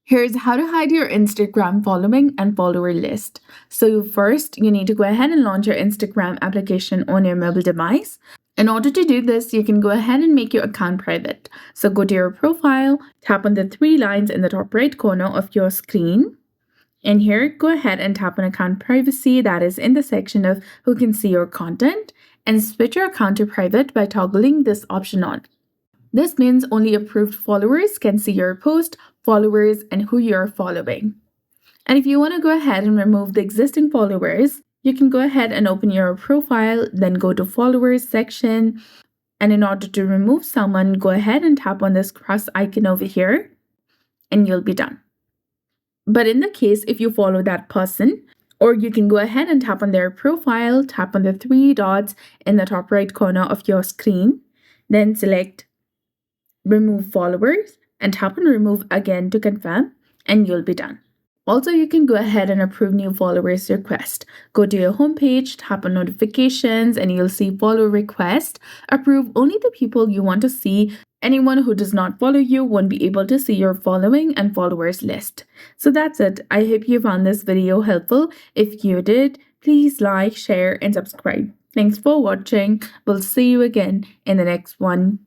Here's how to hide your Instagram following and follower list. So first, you need to go ahead and launch your Instagram application on your mobile device. In order to do this, you can go ahead and make your account private. So go to your profile, tap on the three lines in the top right corner of your screen. And here, go ahead and tap on account privacy, that is in the section of who can see your content, and switch your account to private by toggling this option on. This means only approved followers can see your post, followers, and who you're following. And if you want to go ahead and remove the existing followers, you can go ahead and open your profile, then go to followers section. And in order to remove someone, go ahead and tap on this cross icon over here, and you'll be done. But in the case if you follow that person, or you can go ahead and tap on their profile, tap on the three dots in the top right corner of your screen, then select remove followers and tap on remove again to confirm, and you'll be done. Also, you can go ahead and approve new followers request. Go to your homepage, tap on notifications, and you'll see follow request. Approve only the people you want to see. Anyone who does not follow you won't be able to see your following and followers list. So that's it. I hope you found this video helpful. If you did, please like, share, and subscribe. Thanks for watching. We'll see you again in the next one.